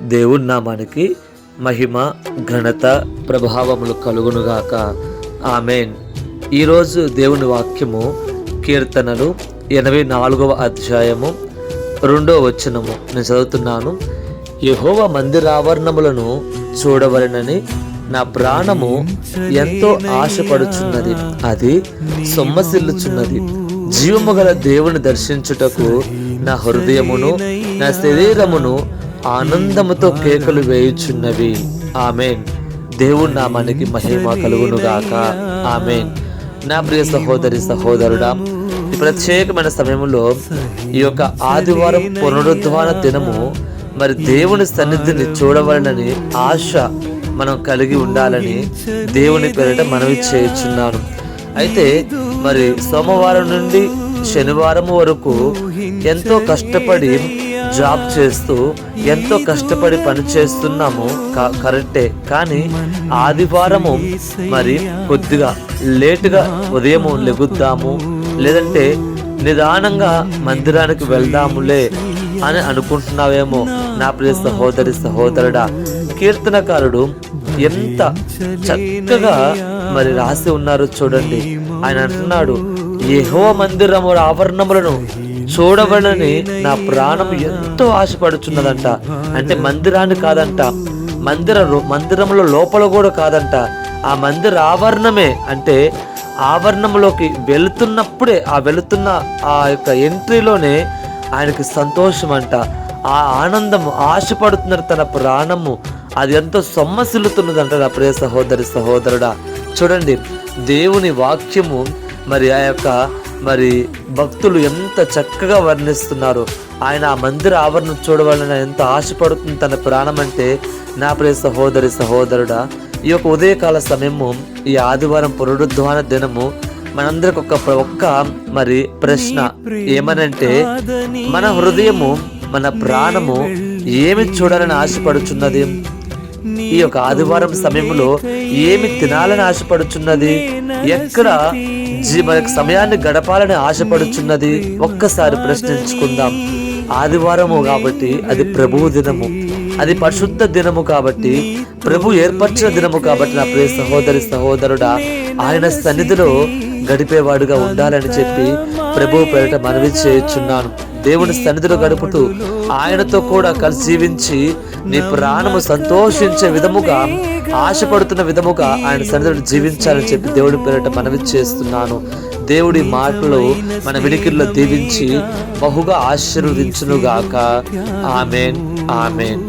దేవుని నామానికి మహిమ, ఘనత, ప్రభావములు కలుగునుగాక. ఆమేన్. ఈరోజు దేవుని వాక్యము కీర్తనలు 84వ అధ్యాయము 2వ వచనము నేను చదువుతున్నాను. యెహోవా మందిరావరణములను చూడవలెనని నా ప్రాణము ఎంతో ఆశపడుచున్నది, అది సొమ్మసిల్లుచున్నది. జీవము గల దేవుని దర్శించుటకు నా హృదయమును నా శరీరమును ఆనందముతో కేకలు వేయుచున్నవి. ఆమేన్. దేవుని నామానికి మహిమ కలుగునుగాక. ఆమేన్. నా ప్రియ సహోదరి సహోదరుడా, ఈ ప్రత్యేకమైన సమయంలో ఈ యొక్క ఆదివారం పునరుద్ధాన దినము మరి దేవుని సన్నిధిని చూడవలనని ఆశ మనం కలిగి ఉండాలని దేవుని పేరిట మనవి చేయుచున్నాను. అయితే మరి సోమవారం నుండి శనివారం వరకు ఎంతో కష్టపడి జాబ్ చేస్తూ ఎంతో కష్టపడి పని చేస్తున్నాము, కరెక్టే. కానీ ఆదివారము మరి కొద్దిగా లేటుగా ఉదయము లెగుద్దాము, లేదంటే నిదానంగా మందిరానికి వెళ్దాములే అని అనుకుంటున్నావేమో నా ప్రియ సహోదరి సహోదరుడా. కీర్తనకారుడు ఎంత చక్కగా మరి రాసి ఉన్నారు చూడండి. ఆయన అంటున్నాడు, యెహోవా మందిరము ఆవరణములను చూడవలనని నా ప్రాణం ఎంతో ఆశపడుచున్నదంట. అంటే మందిరాన్ని కాదంట, మందిరంలో లోపల కూడా కాదంట, ఆ మందిర ఆవరణమే. అంటే ఆవరణంలోకి వెళుతున్నప్పుడే, వెళుతున్న ఆ యొక్క ఎంట్రీలోనే ఆయనకి సంతోషం అంట, ఆ ఆనందము, ఆశపడుతున్నారు తన ప్రాణము, అది ఎంతో సొమ్మసిల్లుతున్నదంట. నా ప్రియ సహోదరి సహోదరుడా, చూడండి దేవుని వాక్యము మరి ఆ యొక్క మరి భక్తులు ఎంత చక్కగా వర్ణిస్తున్నారు. ఆయన ఆ మందిర ఆవరణ చూడవాలని ఎంత ఆశపడుతుంది తన ప్రాణం అంటే. నా ప్రియ సహోదరి సహోదరుడా, ఈ యొక్క ఉదయకాల సమయము, ఈ ఆదివారం పునరుద్ధాన దినము మనందరికి ఒక్క మరి ప్రశ్న ఏమనంటే, మన హృదయము మన ప్రాణము ఏమి చూడాలని ఆశపడుచున్నది? ఈ యొక్క ఆదివారం సమయంలో ఏమి తినాలని ఆశపడుచున్నది? ఎక్కడ సమయాన్ని గడపాలని ఆశపడుచున్నది? ఒక్కసారి ప్రశ్నించుకుందాం. ఆదివారము కాబట్టి అది ప్రభువు దినము, అది పరిశుద్ధ దినము కాబట్టి, ప్రభు ఏర్పరిచిన దినము కాబట్టి నా ప్రియ సహోదరి సహోదరుడా, ఆయన సన్నిధిలో గడిపేవాడుగా ఉండాలని చెప్పి ప్రభువు పేరిట మనవి చేయుచున్నాను. దేవుని సన్నిధిలో గడుపుతూ ఆయనతో కూడా కలిసి జీవించి నీ ప్రాణము సంతోషించే విధముగా, ఆశపడుతున్న విధముగా ఆయన సన్నిధిలో జీవించాలని చెప్పి దేవుడి పేరిట మనవి చేస్తున్నాను. దేవుడి మాటలు మన వినికిడిలో దీవించి బహుగా ఆశీర్వదించునుగాక. ఆమేన్. ఆమేన్.